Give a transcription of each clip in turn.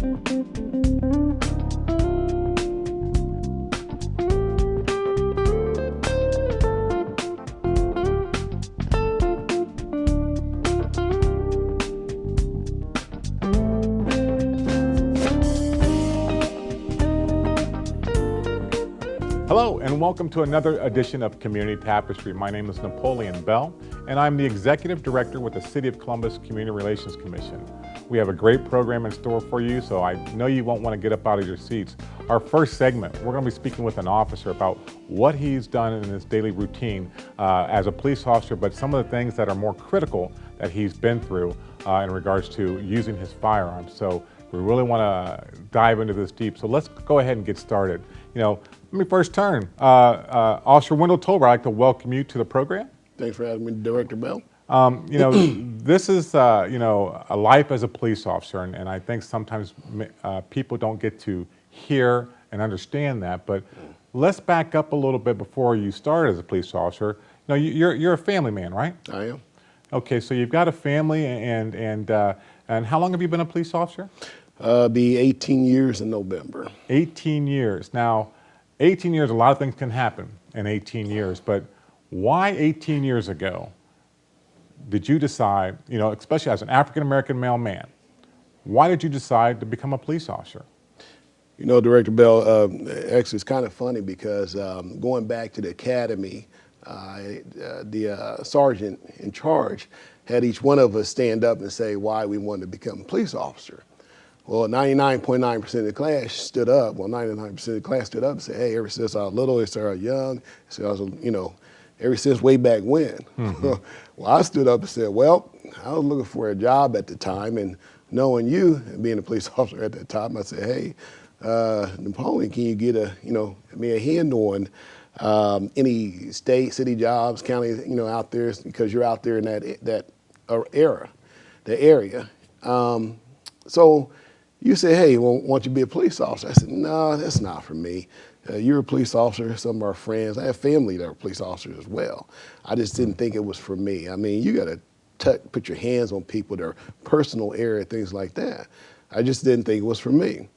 Hello and welcome to another edition of Community Tapestry. My name is Napoleon Bell and I'm the Executive Director with the City of Columbus Community Relations Commission. We have a great program in store for you, so I know you won't want to get up out of your seats. Our first segment, we're going to be speaking with an officer about what he's done in his daily routine as a police officer, but some of the things that are more critical that he's been through in regards to using his firearms. So we really want to dive into this deep. So let's go ahead and get started. Let me first turn. Officer Wendel Tolber, I'd like to welcome you to the program. Thanks for having me, Director Bell. This is, a life as a police officer, and I think sometimes people don't get to hear and understand that, but let's back up a little bit before you started as a police officer. You're a family man, right? I am. Okay, so you've got a family, and how long have you been a police officer? Be 18 years in November. 18 years. Now, 18 years, a lot of things can happen in 18 years, but why 18 years ago did you decide, especially as an African-American male man, why did you decide to become a police officer? Director Bell, actually it's kind of funny because going back to the academy, the sergeant in charge had each one of us stand up and say why we wanted to become a police officer. Well, 99.9% of the class stood up. Well, 99% of the class stood up and said, hey, ever since I was little, ever since I was young, ever since way back when. Mm-hmm. Well, I stood up and said, well, I was looking for a job at the time, and knowing you and being a police officer at that time, I said, hey, Napoleon, can you get me a hand on any state, city jobs, county, out there, because you're out there in that area. So you say, hey, well, why don't you be a police officer? I said, no, that's not for me. You're a police officer. Some of our friends, I have family that are police officers as well. I just didn't think it was for me. I mean, you got to put your hands on people, their personal area, things like that. I just didn't think it was for me.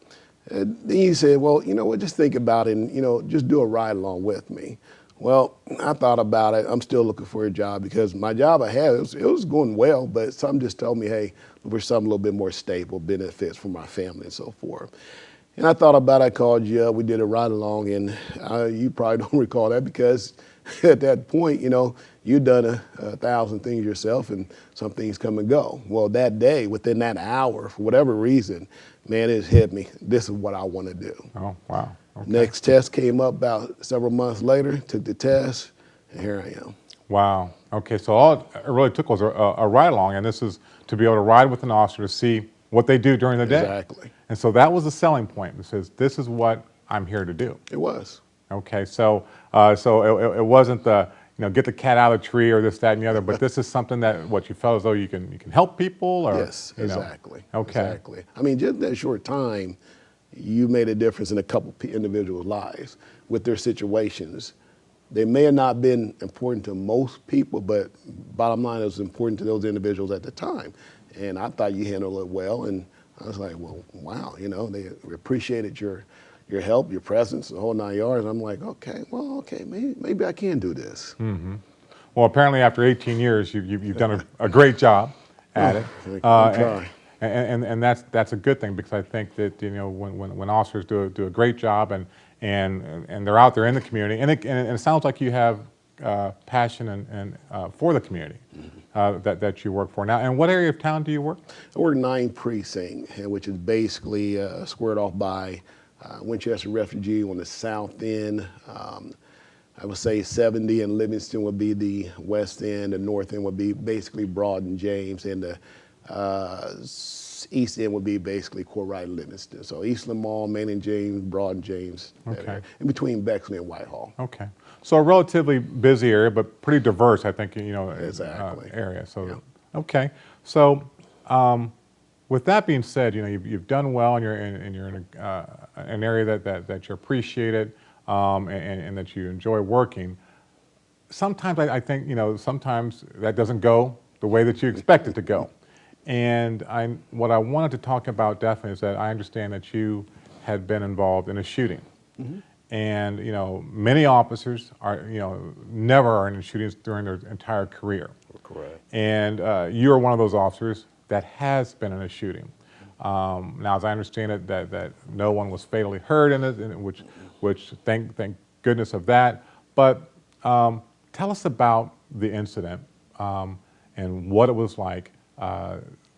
Then you said, well, you know what, just think about it and, just do a ride along with me. Well, I thought about it. I'm still looking for a job because my job I had, it was going well, but something just told me, hey, we're something a little bit more stable, benefits for my family and so forth. And I thought about it. I called you up. We did a ride along, and you probably don't recall that because at that point, you'd done a 1,000 things yourself, and some things come and go. Well, that day, within that hour, for whatever reason, man, it hit me. This is what I want to do. Oh, wow. Okay. Next test came up about several months later, took the test, and here I am. Wow. Okay, so all it really took was a ride along, and this is to be able to ride with an officer to see what they do during the day. Exactly. And so that was the selling point. It says, this is what I'm here to do. It was. Okay, so it wasn't the, get the cat out of the tree or this, that, and the other, but this is something that, you felt as though you can help people? Or, yes, exactly. Okay. Exactly. I mean, just that short time, you made a difference in a couple individuals' lives with their situations. They may have not been important to most people, but bottom line, it was important to those individuals at the time. And I thought you handled it well, and I was like, well, wow, they appreciated your help, your presence, the whole 9 yards. I'm like, okay, maybe I can do this. Mm-hmm. Well, apparently after 18 years, you've done a great job at it. And that's a good thing, because I think that when officers do a great job and they're out there in the community, and it sounds like you have passion and for the community that you work for now. And what area of town do you work? I work 9 Precinct, which is basically squared off by Winchester Refugee on the south end. I would say 70 and Livingston would be the west end. The north end would be basically Broad and James, and the east end would be basically Courtright and Livingston. So Eastland Mall, Main and James, Broad and James, okay, in between Bexley and Whitehall. Okay. So a relatively busy area, but pretty diverse, I think, exactly. Area. So, yeah. Okay. So with that being said, you've done well, and you're in an area that you appreciated and that you enjoy working. Sometimes I think, sometimes that doesn't go the way that you expect it to go. And what I wanted to talk about definitely is that I understand that you had been involved in a shooting. And, you know, many officers are, you know, never are in shootings during their entire career. Correct. And you are one of those officers that has been in a shooting. Now, as I understand it, that no one was fatally hurt in it, which thank goodness of that. But tell us about the incident and what it was like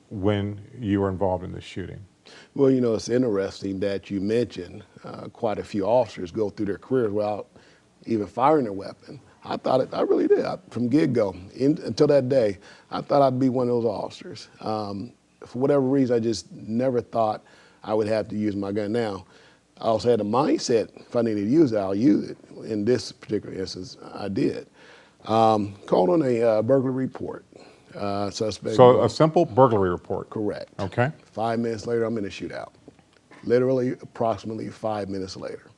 when you were involved in the shooting. Well, you know, it's interesting that you mentioned quite a few officers go through their careers without even firing a weapon. I thought it, I really did. From get-go, until that day, I thought I'd be one of those officers. For whatever reason, I just never thought I would have to use my gun. Now, I also had a mindset, if I needed to use it, I'll use it. In this particular instance, I did. Called on a burglary report. Suspect. So a simple burglary report. Correct. Okay. 5 minutes later, I'm in a shootout. Literally, approximately 5 minutes later.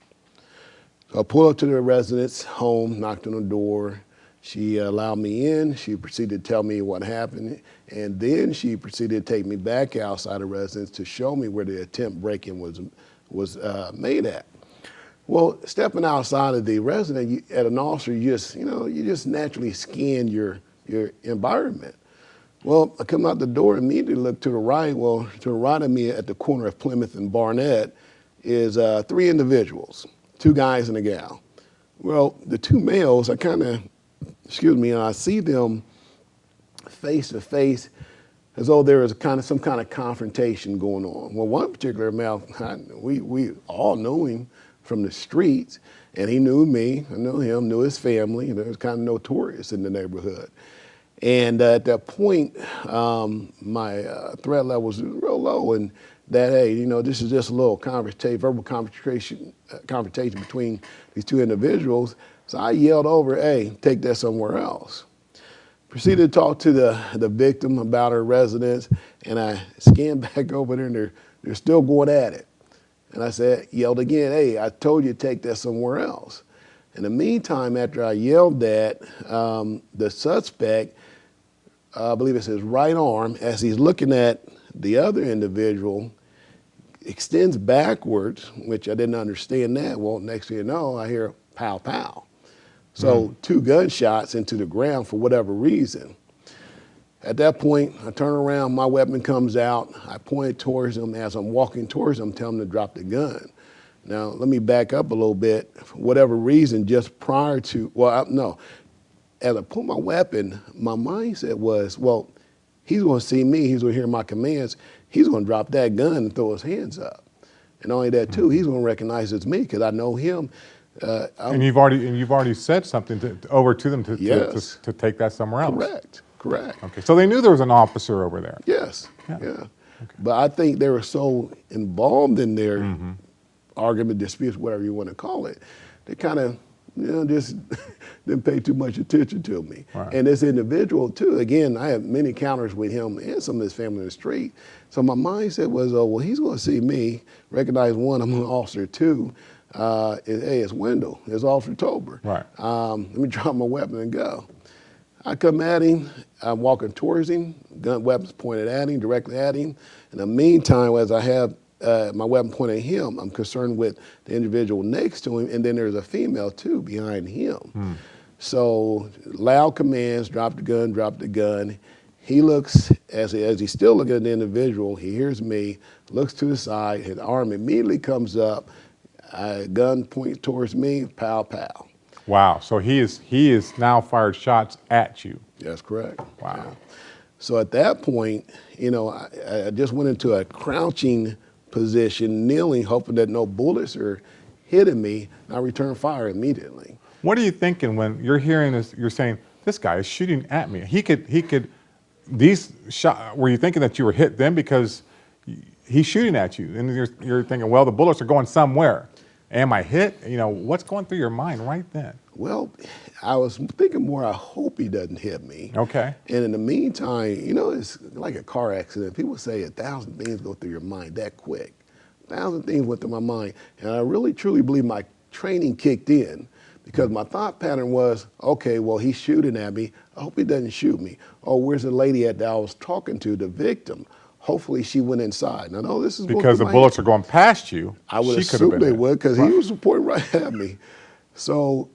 So I pulled up to the residence home, knocked on the door. She allowed me in. She proceeded to tell me what happened. And then she proceeded to take me back outside the residence to show me where the attempt break-in was made at. Well, stepping outside of the residence, at an officer, you just naturally scan your environment. Well, I come out the door, immediately look to the right. Well, to the right of me at the corner of Plymouth and Barnett is 3 individuals, 2 guys and a gal. Well, the 2 males, I see them face to face as though there is some kind of confrontation going on. Well, one particular male, we all knew him from the streets, and he knew me, I knew him, knew his family, and it was kind of notorious in the neighborhood. And at that point, my threat level was real low, and that, hey, you know, this is just a little verbal confrontation between these 2 individuals. So I yelled over, hey, take that somewhere else. Proceeded to talk to the victim about her residence, and I scanned back over there, and they're still going at it. And I yelled again, hey, I told you to take that somewhere else. In the meantime, after I yelled that, the suspect, I believe it's his right arm, as he's looking at the other individual, extends backwards, which I didn't understand that. Well, next thing you know, I hear pow, pow. So 2 gunshots into the ground for whatever reason. At that point, I turn around, my weapon comes out, I point it towards him. As I'm walking towards him, tell him to drop the gun. Now, let me back up a little bit. For whatever reason, just prior to, as I pulled my weapon, my mindset was, well, he's going to see me, he's going to hear my commands, he's going to drop that gun and throw his hands up. And not only that, too, he's going to recognize it's me because I know him. And you've already said something over to them to take that somewhere else. Correct. Okay, so they knew there was an officer over there. Yes. Yeah. Okay. But I think they were so involved in their argument, disputes, whatever you want to call it, they kind of, just didn't pay too much attention to me. Right. And this individual too, again, I have many encounters with him and some of his family in the street. So my mindset was, oh, well, he's going to see me, recognize 1, I'm an officer, 2, hey, it's Wendell, it's Officer Tolber. Right. Let me drop my weapon and go. I come at him, I'm walking towards him, weapons pointed at him, directly at him. In the meantime, as I have my weapon pointed at him, I'm concerned with the individual next to him, and then there's a female too behind him. So loud commands, drop the gun, drop the gun. He looks, as he's still looking at the individual, he hears me, looks to the side, his arm immediately comes up, gun pointed towards me, pow, pow. Wow, so he is now fired shots at you. That's correct. Wow. Yeah. So at that point, I just went into a crouching position, kneeling, hoping that no bullets are hitting me. I returned fire immediately. What are you thinking when you're hearing this? You're saying, this guy is shooting at me. These shots, were you thinking that you were hit then because he's shooting at you? And you're thinking, well, the bullets are going somewhere. Am I hit? What's going through your mind right then? Well, I was thinking more, I hope he doesn't hit me. Okay. And in the meantime, it's like a car accident. People say 1,000 things go through your mind that quick. 1,000 things went through my mind. And I really, truly believe my training kicked in because my thought pattern was, okay, well, he's shooting at me. I hope he doesn't shoot me. Oh, where's the lady at that I was talking to, the victim? Hopefully she went inside. Now, no, this is Because the bullets are going past you. I would she could have assume been they in. would, because Right. he was pointing right at me. So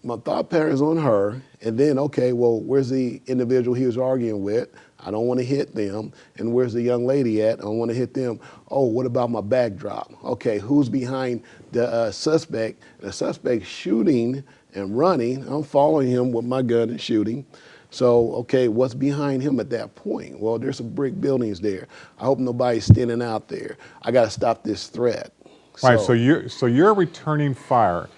my thought pattern is on her, and then, okay, well, where's the individual he was arguing with? I don't want to hit them. And where's the young lady at? I don't want to hit them. Oh, what about my backdrop? Okay, who's behind the suspect? The suspect shooting and running. I'm following him with my gun and shooting. So, okay, what's behind him at that point? Well, there's some brick buildings there. I hope nobody's standing out there. I got to stop this threat. Right. So you're returning fire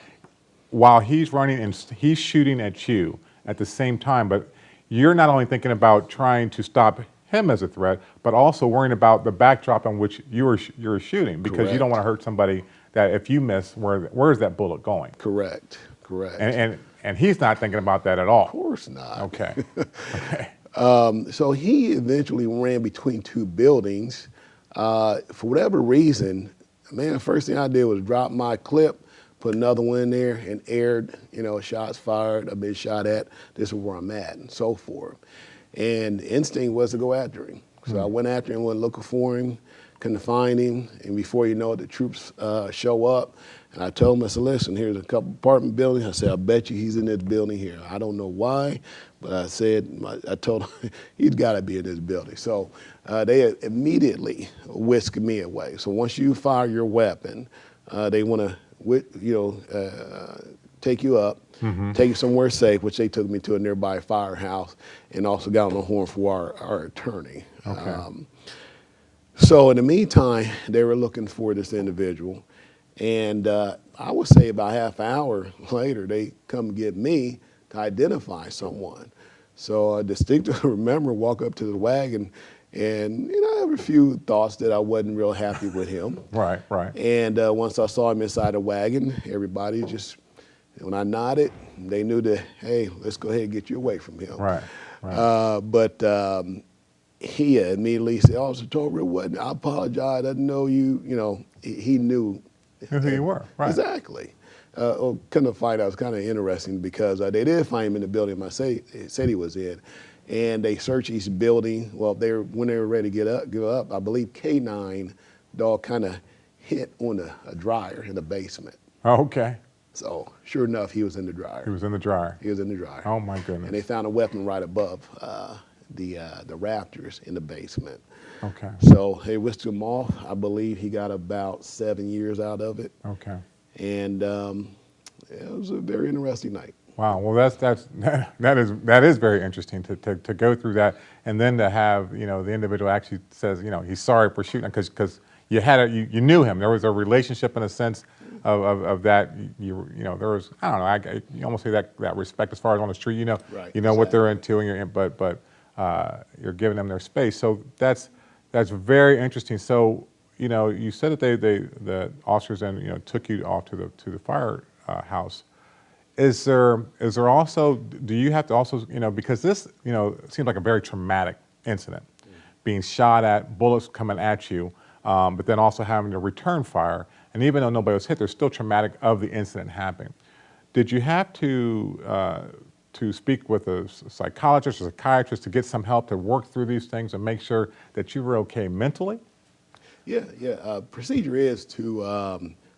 while he's running and he's shooting at you at the same time. But you're not only thinking about trying to stop him as a threat, but also worrying about the backdrop on which you're shooting, because you don't want to hurt somebody that if you miss, where's that bullet going? Correct. And he's not thinking about that at all. Of course not. Okay. Okay. So he eventually ran between two buildings. For whatever reason, man, first thing I did was drop my clip, put another one in there, and aired, shots fired, I've been shot at, this is where I'm at, and so forth. And the instinct was to go after him. So I went after him, went looking for him, couldn't find him, and before you know it, the troops show up. And I told him, I said, listen, here's a couple apartment buildings. I said, I bet you he's in this building here. I don't know why, but I told him, he's got to be in this building. So they immediately whisked me away. So once you fire your weapon, they want to, take you up, take you somewhere safe, which they took me to a nearby firehouse, and also got on the horn for our attorney. Okay. So in the meantime, they were looking for this individual. And I would say about half an hour later, they come get me to identify someone. So I distinctly remember walk up to the wagon, and I have a few thoughts that I wasn't real happy with him. Right. And once I saw him inside the wagon, everybody just, when I nodded, they knew that, hey, let's go ahead and get you away from him. Right. But he immediately said, Officer Tolber, what? I apologize. I didn't know you. He knew Who you were. Right. Exactly. Couldn't find out. It was kind of interesting because they did find him in the building I said he was in, and they searched each building. Well, when they were ready to give up, I believe K9 dog kind of hit on a dryer in the basement. Oh, okay. So sure enough, he was in the dryer. He was in the dryer. He was in the dryer. Oh my goodness. And they found a weapon right above the rafters in the basement. Okay. So they whisked him off. I believe he got about 7 years out of it. Okay. And it was a very interesting night. Wow. Well, that is very interesting to go through that, and then to have the individual actually says he's sorry for shooting, because you knew him. There was a relationship in a sense of that. There was, I don't know, you almost say that respect as far as on the street. Right, What they're into, and but you're giving them their space. So that's very interesting. So you said that the officers then took you off to the firehouse. Is there also, do you have to also, because this seems like a very traumatic incident, being shot at, bullets coming at you, but then also having to return fire, and even though nobody was hit, there's still traumatic of the incident happening. Did you have to speak with a psychologist or psychiatrist to get some help to work through these things and make sure that you were okay mentally? Yeah. Procedure is to,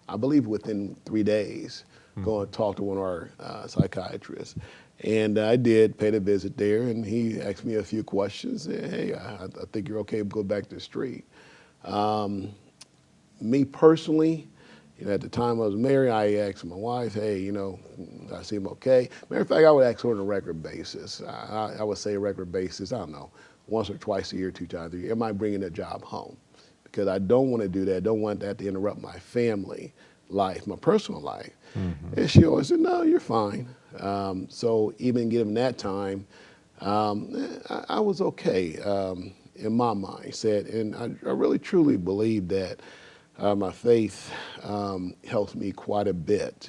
I believe within 3 days, go and talk to one of our psychiatrists. And I did, paid a visit there, and he asked me a few questions. Said, hey, I think you're okay, go back to the street. Me personally, at the time I was married, I asked my wife, hey, I seem okay. Matter of fact, I would ask her on a regular basis. I would say a regular basis, I don't know, once or twice a year, 2 times a year, am I bringing a job home? Because I don't want to do that. I don't want that to interrupt my family life, my personal life. And she always said, no, you're fine. So even given that time, I was okay in my mindset. And I really truly believe that my faith helps me quite a bit.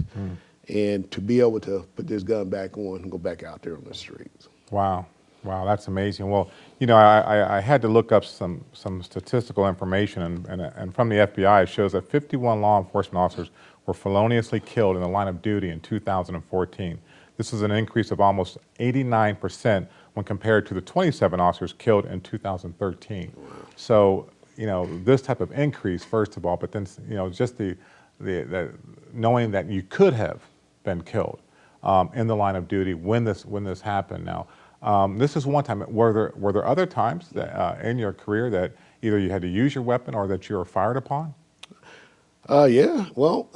And to be able to put this gun back on and go back out there on the streets. Wow, that's amazing. Well, I had to look up some statistical information, and from the FBI, it shows that 51 law enforcement officers were feloniously killed in the line of duty in 2014. This is an increase of almost 89% when compared to the 27 officers killed in 2013. So, this type of increase, first of all, but then, just the knowing that you could have been killed in the line of duty when this happened. Now, this is one time. Were there other times that, in your career that either you had to use your weapon or that you were fired upon? Yeah, well,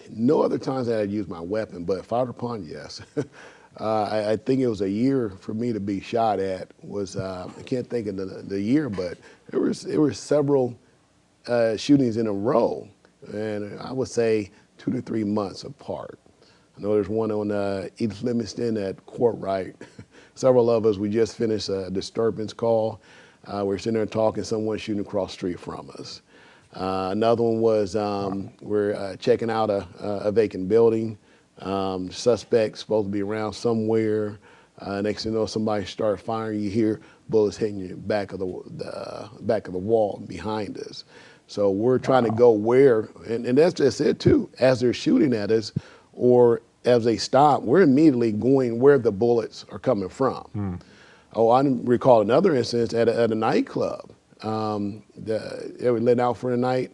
no other times that I'd used my weapon, but fired upon, yes. I think it was a year for me to be shot at. I can't think of the year, but there were several shootings in a row, and I would say 2 to 3 months apart. I know there's one on East Livingston at Courtright. Several of us, we just finished a disturbance call. We're sitting there talking, someone shooting across the street from us. Another one was we're checking out a vacant building. Suspect supposed to be around somewhere. Next thing you know, somebody start firing. You hear bullets hitting the back of the wall behind us. So we're trying to go where, and that's just it too. As they're shooting at us, or as they stop, we're immediately going where the bullets are coming from. Oh, I recall another instance at a nightclub. They were let out for the night.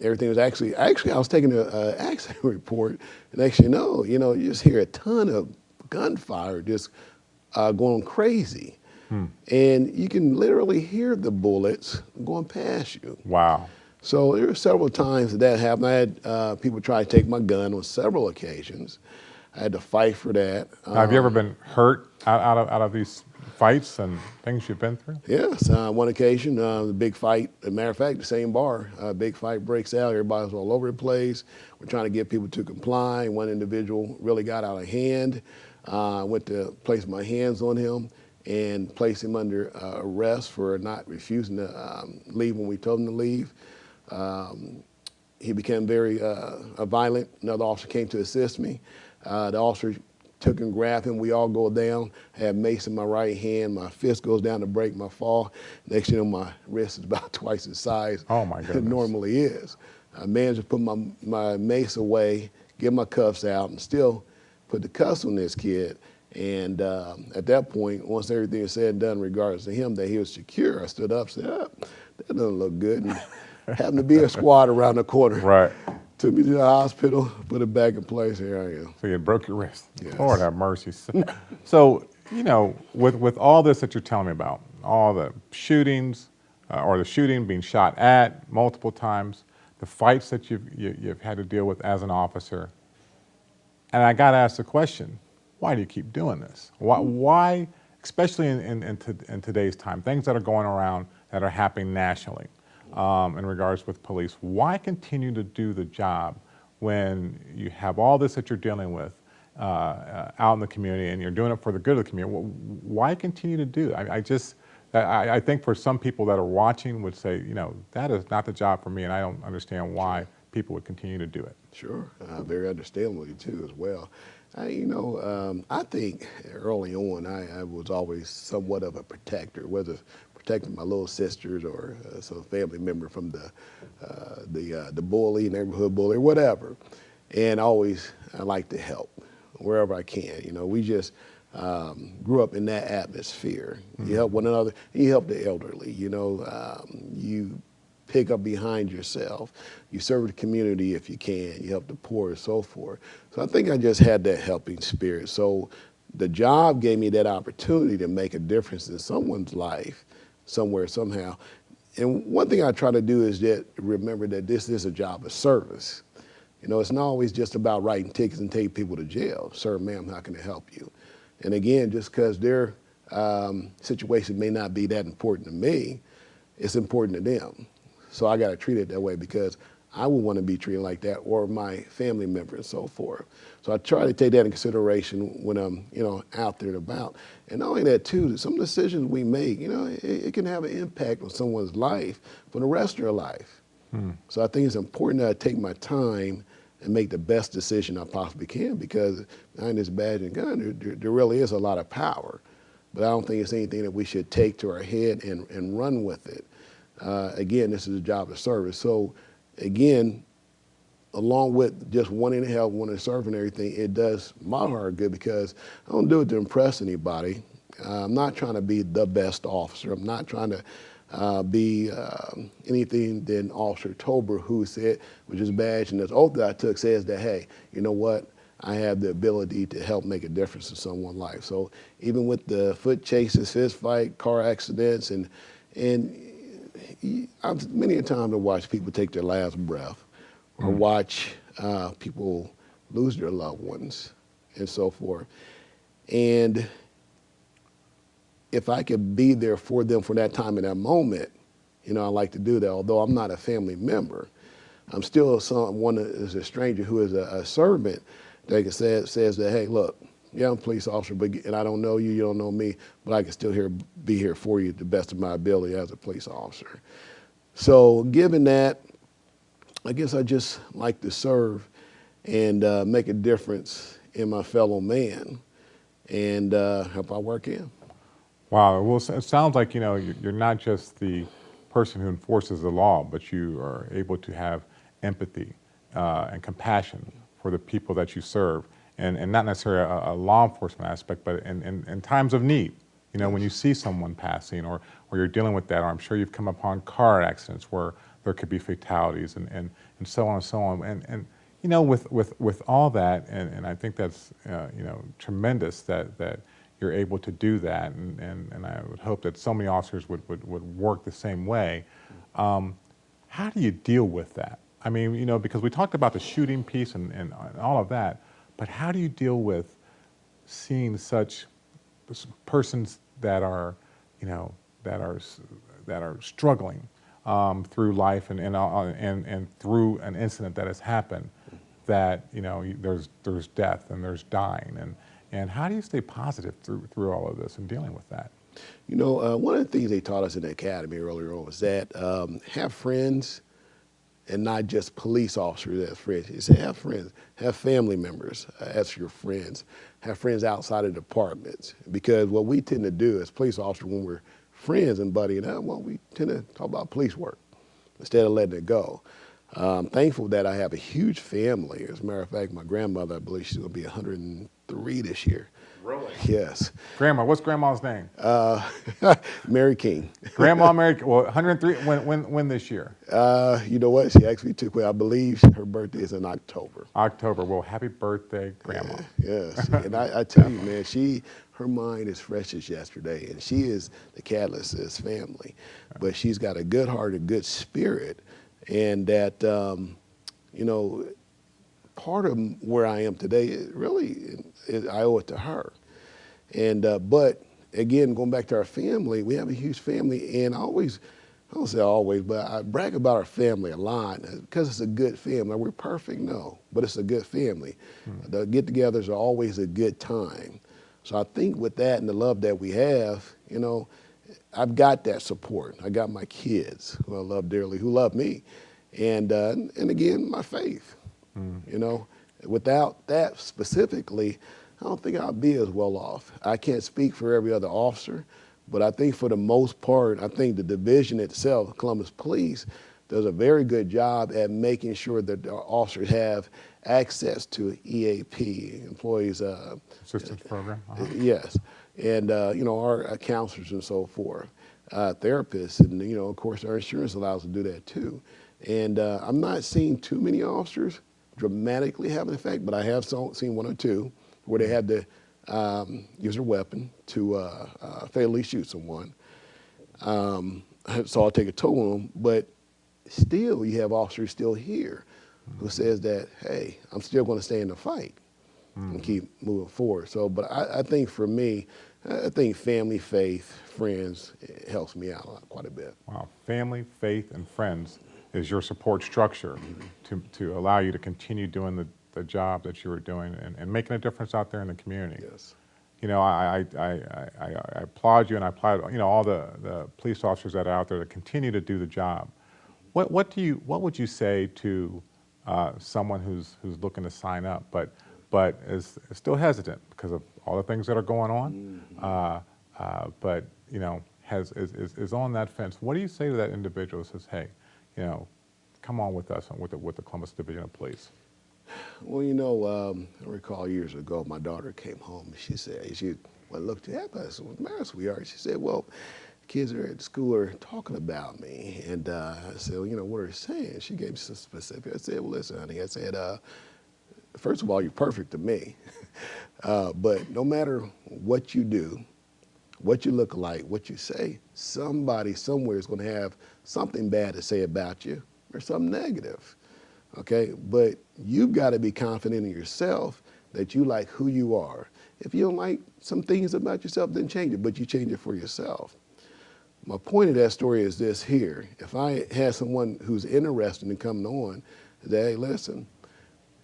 Everything was actually I was taking an accident report, and actually, you just hear a ton of gunfire just going crazy. And you can literally hear the bullets going past you. Wow. So there were several times that happened. I had people try to take my gun on several occasions. I had to fight for that. Now, have you ever been hurt out of these fights and things you've been through? Yes, one occasion, the big fight, as a matter of fact, the same bar, a big fight breaks out, everybody's all over the place. We're trying to get people to comply. One individual really got out of hand. I went to place my hands on him and place him under arrest for not refusing to leave when we told him to leave. He became very violent. Another officer came to assist me. The officer took and grabbed him. We all go down. I had mace in my right hand. My fist goes down to break my fall. Next thing you know, my wrist is about twice the size it normally is. I managed to put my mace away, get my cuffs out, and still put the cuffs on this kid. And at that point, once everything was said and done in regards to him, that he was secure, I stood up and said, that doesn't look good. And happened to be a squad around the corner. Right. Took me to the hospital, put it back in place. Here I am. So you broke your wrist. Yes. Lord have mercy. So, with all this that you're telling me about, all the shootings, or the shooting, being shot at multiple times, the fights that you've had to deal with as an officer, and I got to ask the question, why do you keep doing this? Why, especially in today's time, things that are going around that are happening nationally, in regards with police, why continue to do the job when you have all this that you're dealing with out in the community and you're doing it for the good of the community? Why continue to do it? I think for some people that are watching would say, that is not the job for me, and I don't understand why people would continue to do it. Sure, very understandably too as well. I think early on I was always somewhat of a protector, whether protecting my little sisters or some family member from the bully, neighborhood bully, or whatever. And I like to help wherever I can. We just grew up in that atmosphere. You help one another, you help the elderly. You pick up behind yourself. You serve the community if you can. You help the poor and so forth. So I think I just had that helping spirit. So the job gave me that opportunity to make a difference in someone's life somewhere, somehow. And one thing I try to do is that remember that this is a job of service. It's not always just about writing tickets and taking people to jail. Sir, ma'am, how can I help you? And again, just because their situation may not be that important to me, it's important to them. So I got to treat it that way because I would want to be treated like that, or my family member and so forth. So I try to take that in consideration when I'm, out there and about. And not only that too, some decisions we make, it can have an impact on someone's life for the rest of their life. So I think it's important that I take my time and make the best decision I possibly can, because behind this badge and gun, there really is a lot of power. But I don't think it's anything that we should take to our head and run with it. Again, this is a job of service. So again, along with just wanting to help, wanting to serve and everything, it does my heart good because I don't do it to impress anybody. I'm not trying to be the best officer. I'm not trying to be anything than Officer Tolber, who said, which is a badge, and this oath that I took says that, hey, you know what? I have the ability to help make a difference in someone's life. So even with the foot chases, fist fight, car accidents, and I've many a time to watch people take their last breath, or watch people lose their loved ones, and so forth. And if I could be there for them for that time and that moment, you know, I like to do that. Although I'm not a family member, I'm still someone that is a stranger who is a servant that says that, hey, look, yeah, I'm a police officer, and I don't know you, you don't know me, but I can still be here for you to the best of my ability as a police officer. So given that, I guess I just like to serve and make a difference in my fellow man and help our work in. Wow. Well, it sounds like, you know, you're not just the person who enforces the law, but you are able to have empathy and compassion for the people that you serve, and not necessarily a law enforcement aspect, but in times of need. You know, when you see someone passing, or you're dealing with that, or I'm sure you've come upon car accidents where there could be fatalities and so on and so on. And you know, with all that, and I think that's you know, tremendous that you're able to do that, and I would hope that so many officers would work the same way. How do you deal with that? I mean, you know, because we talked about the shooting piece and all of that, but how do you deal with seeing such persons that are, you know, that are struggling through life and through an incident that has happened, that, you know, there's death and there's dying, and how do you stay positive through all of this and dealing with that? You know, one of the things they taught us in the academy earlier on was that have friends, and not just police officers as friends. He said, have friends, have family members as your friends, have friends outside of departments. Because what we tend to do as police officers when we're friends and buddying up, well, we tend to talk about police work instead of letting it go. I'm thankful that I have a huge family. As a matter of fact, my grandmother, I believe she's going to be 103 this year. Really? Yes. Grandma, what's Grandma's name? Mary King. Grandma Mary, well, 103, when this year? You know what? She actually took away, I believe her birthday is in October. October. Well, happy birthday, Grandma. Yes. And I tell you, man, her mind is fresh as yesterday, and she is the catalyst of this family. But she's got a good heart, a good spirit, and that, you know, part of where I am today, I owe it to her. And but again, going back to our family, we have a huge family, and I don't say always, but I brag about our family a lot because it's a good family. Are we perfect? No, but it's a good family. The get-togethers are always a good time. So I think with that and the love that we have, you know, I've got that support. I got my kids who I love dearly, who love me, and again, my faith. You know, without that specifically, I don't think I'd be as well off. I can't speak for every other officer, but I think for the most part, I think the division itself, Columbus Police, does a very good job at making sure that our officers have access to EAP, employees Assistance program. Yes, and you know, our counselors and so forth, therapists, and you know, of course, our insurance allows us to do that too. And I'm not seeing too many officers dramatically have an effect, but I have seen one or two where they had to use their weapon to fatally shoot someone. So I'll take a toll on them, but still you have officers still here who says that, hey, I'm still going to stay in the fight and keep moving forward. So, but I think for me, I think family, faith, friends, it helps me out quite a bit. Wow, family, faith, and friends is your support structure to allow you to continue doing the job that you were doing and making a difference out there in the community. Yes. You know, I applaud you, and I applaud, you know, all the police officers that are out there that continue to do the job. What would you say to someone who's looking to sign up but is still hesitant because of all the things that are going on, but you know is on that fence? What do you say to that individual who says, hey, you know, come on with us with the Columbus Division of Police? Well, I recall years ago, my daughter came home and she said, looked at us, what's the matter, sweetheart? She said, well, kids are at school are talking about me. And I said, well, what are they saying? She gave me some specific. I said, well, listen, honey, I said, first of all, you're perfect to me. But no matter what you do, what you look like, what you say, somebody somewhere is going to have something bad to say about you or something negative. Okay, but you've got to be confident in yourself that you like who you are. If you don't like some things about yourself, then change it, but you change it for yourself. My point of that story is this here. If I had someone who's interested in coming on, that, hey, listen,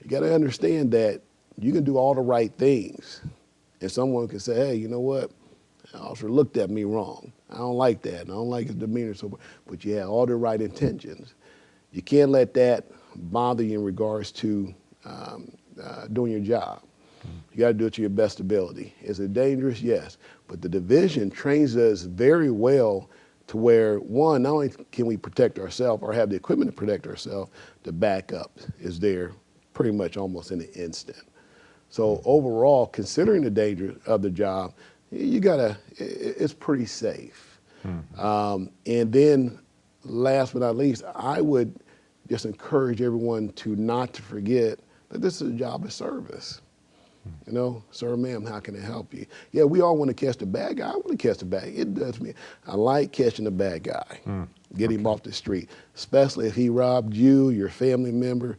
you got to understand that you can do all the right things. And someone can say, hey, you know what? The officer looked at me wrong. I don't like that. And I don't like his demeanor. But you had all the right intentions. You can't let that bother you in regards to doing your job. You got to do it to your best ability. Is it dangerous? Yes. But the division trains us very well to where, one, not only can we protect ourselves or have the equipment to protect ourselves, the backup is there pretty much almost in an instant. So overall, considering the danger of the job, it's pretty safe. And then last but not least, I would just encourage everyone not to forget that this is a job of service. Sir, ma'am, how can I help you? Yeah, we all want to catch the bad guy. I want to catch the bad guy. It does me. I like catching the bad guy. Get him off the street, especially if he robbed you, your family member,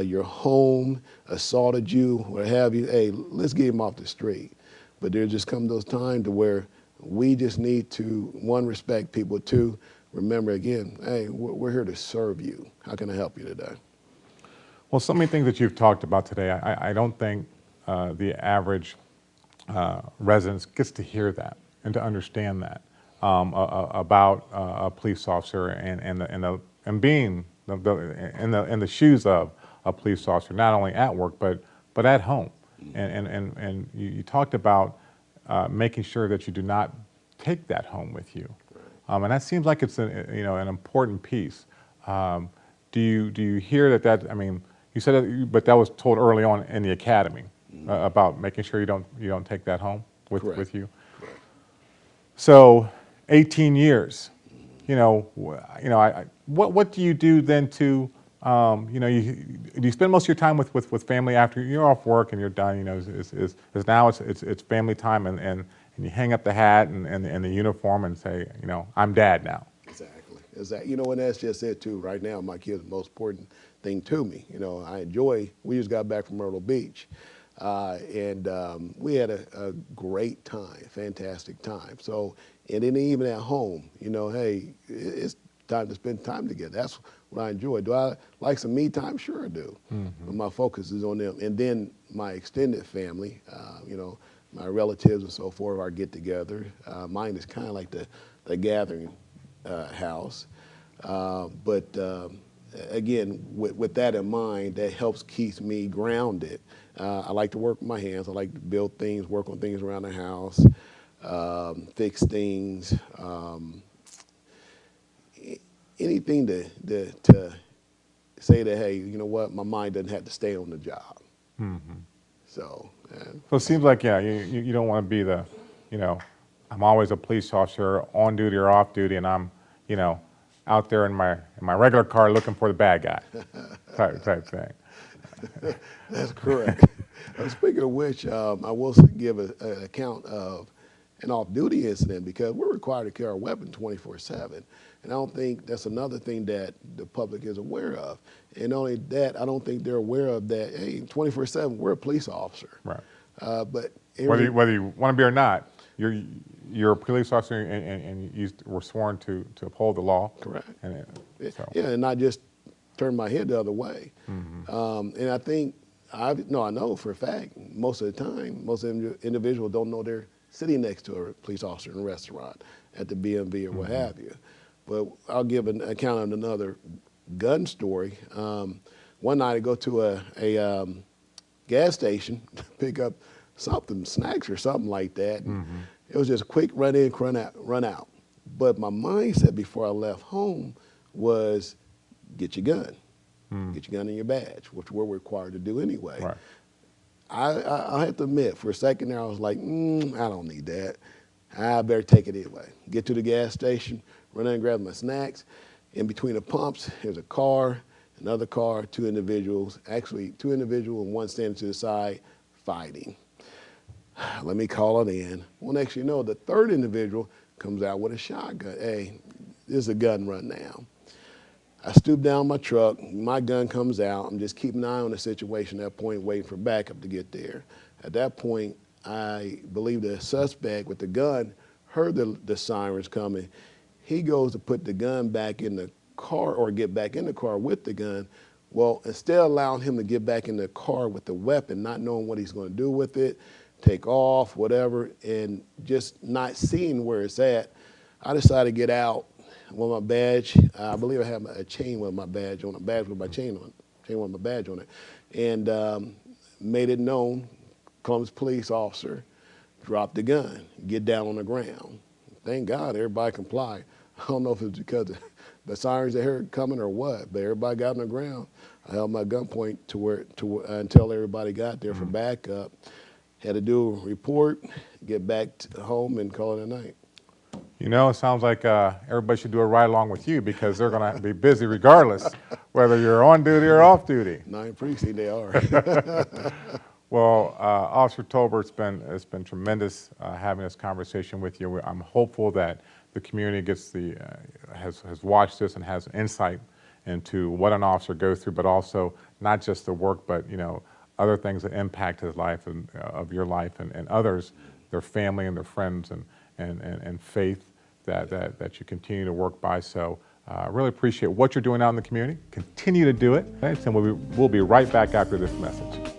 your home, assaulted you, what have you. Hey, let's get him off the street. But there just come those times to where we just need to, one, respect people, two, remember again, hey, we're here to serve you. How can I help you today? Well, so many things that you've talked about today, I don't think the average resident gets to hear that and to understand that about a police officer and being in the shoes of a police officer, not only at work but at home. And you talked about making sure that you do not take that home with you, and that seems like it's an important piece. Do you hear that? I mean, you said it, but that was told early on in the academy about making sure you don't take that home with you. Correct. So, 18 years. What do you do then to do you spend most of your time with family after you're off work and you're done? Is now it's family time and you hang up the hat and the uniform and say, I'm dad now. Exactly. And that's just it too. Right now, my kids are the most important thing to me. We just got back from Myrtle Beach. And we had a great time, fantastic time. So, and then even at home, hey, it's time to spend time together. That's what I enjoy. Do I like some me time? Sure I do. But my focus is on them. And then my extended family, my relatives and so forth, our get together. Mine is kind of like the gathering house. But again, with that in mind, that helps keep me grounded. I like to work with my hands. I like to build things, work on things around the house, fix things, anything to say that, hey, you know what, my mind doesn't have to stay on the job. So it seems like, you don't want to be I'm always a police officer, on duty or off duty, and I'm, out there in my regular car looking for the bad guy type thing. That's correct. Speaking of which, I will give an account of an off-duty incident because we're required to carry our weapon 24/7. And I don't think that's another thing that the public is aware of. And not only that, I don't think they're aware of that, hey, 24/7, we're a police officer. Right. But whether you want to be or not, you're a police officer and you were sworn to uphold the law. Correct. So. Yeah, and not just turn my head the other way. And I think, I know for a fact, most of the time, most individuals don't know they're sitting next to a police officer in a restaurant at the BMV or what have you. But I'll give an account of another gun story. One night I go to a gas station to pick up something, snacks or something like that. It was just a quick run in, run out. But my mindset before I left home was, get your gun. Get your gun and your badge, which we're required to do anyway. Right. I have to admit, for a second there, I was like, I don't need that. I better take it anyway. Get to the gas station, run in and grab my snacks. In between the pumps, there's a car, another car, two individuals, actually two individuals and one standing to the side fighting. Let me call it in. Well, next you know, the third individual comes out with a shotgun. Hey, this is a gun run now. I stoop down my truck, my gun comes out. I'm just keeping an eye on the situation at that point, waiting for backup to get there. At that point, I believe the suspect with the gun heard the sirens coming. He goes to put the gun back in the car or get back in the car with the gun. Well, instead of allowing him to get back in the car with the weapon, not knowing what he's going to do with it, take off, whatever, and just not seeing where it's at, I decided to get out with my badge. I believe I have a chain with my badge on it, badge with my chain on it, chain with my badge on it, and made it known. Comes police officer, drop the gun, get down on the ground. Thank God everybody complied. I don't know if it's because the sirens they heard coming or what, but everybody got on the ground. I held my gun point until everybody got there for backup. Had to do a report, get back to home, and call it a night. You know, it sounds like everybody should do a ride along with you because they're going to be busy regardless, whether you're on duty or off duty. 9 precinct, they are. Well, Officer Tolber, it's been tremendous having this conversation with you. I'm hopeful that the community gets has watched this and has insight into what an officer goes through, but also not just the work, but other things that impact his life and of your life and others, their family and their friends and faith that you continue to work by. So I really appreciate what you're doing out in the community. Continue to do it. Thanks, and we'll be right back after this message.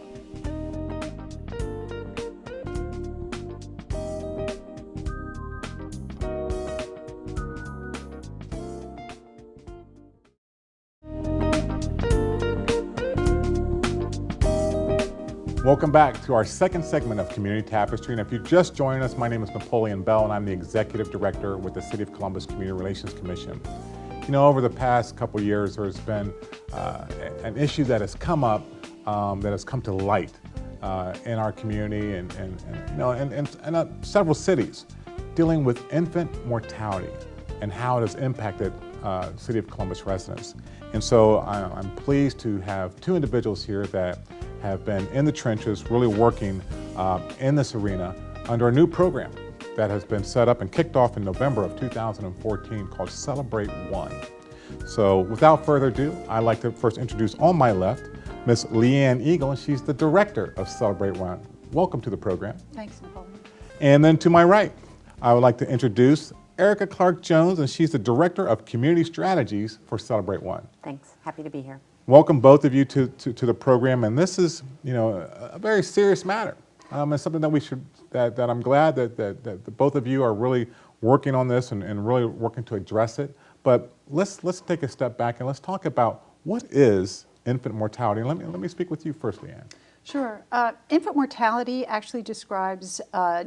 Welcome back to our second segment of Community Tapestry. And if you're just joining us, my name is Napoleon Bell, and I'm the Executive Director with the City of Columbus Community Relations Commission. You know, over the past couple of years, there's been an issue that has come up, that has come to light in our community and several cities, dealing with infant mortality and how it has impacted City of Columbus residents. And so I'm pleased to have two individuals here that have been in the trenches, really working in this arena under a new program that has been set up and kicked off in November of 2014 called Celebrate One. So without further ado, I'd like to first introduce on my left, Miss Liane Egle, and she's the director of Celebrate One. Welcome to the program. Thanks, Napoleon. And then to my right, I would like to introduce Erika Clark Jones, and she's the director of community strategies for Celebrate One. Thanks, happy to be here. Welcome both of you to the program, and this is, a very serious matter. It's something that that I'm glad that both of you are really working on this and really working to address it. But let's take a step back and let's talk about what is infant mortality. Let me speak with you first, Liane. Sure. Infant mortality actually describes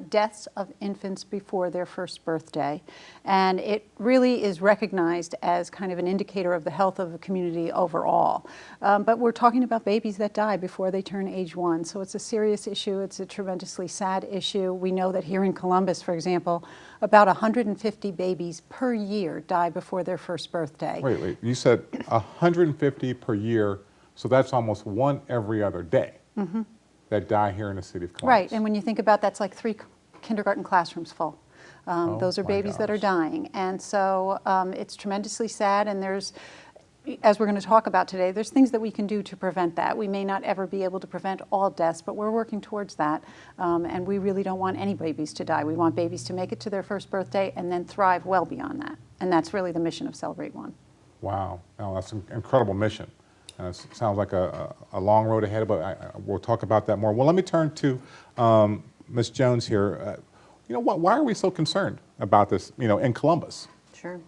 deaths of infants before their first birthday, and it really is recognized as kind of an indicator of the health of the community overall. But we're talking about babies that die before they turn age 1, so it's a serious issue. It's a tremendously sad issue. We know that here in Columbus, for example, about 150 babies per year die before their first birthday. Wait, you said 150 per year, so that's almost one every other day. Mm-hmm. That die here in the city of Columbus. Right, and when you think about that's like 3 kindergarten classrooms full. Those are babies that are dying, and so it's tremendously sad, and there's, as we're going to talk about today, there's things that we can do to prevent that. We may not ever be able to prevent all deaths, but we're working towards that, and we really don't want any babies to die. We want babies to make it to their first birthday and then thrive well beyond that, and that's really the mission of Celebrate One. Wow, that's an incredible mission. It sounds like a long road ahead, but we'll talk about that more. Well, let me turn to Ms. Jones here. Why are we so concerned about this, in Columbus? Sure.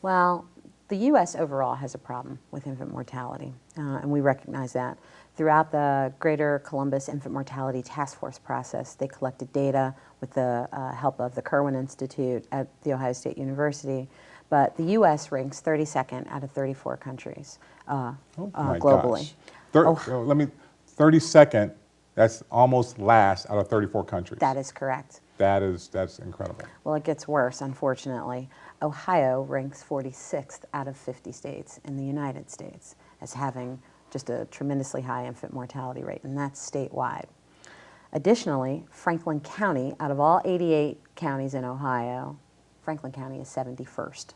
Well, the U.S. overall has a problem with infant mortality, and we recognize that. Throughout the Greater Columbus Infant Mortality Task Force process, they collected data with the help of the Kirwan Institute at The Ohio State University. but the U.S. ranks 32nd out of 34 countries My globally. gosh. 32nd, that's almost last out of 34 countries. That is correct. That's incredible. Well, it gets worse, unfortunately. Ohio ranks 46th out of 50 states in the United States as having just a tremendously high infant mortality rate, and that's statewide. Additionally, Franklin County, out of all 88 counties in Ohio, Franklin County is 71st.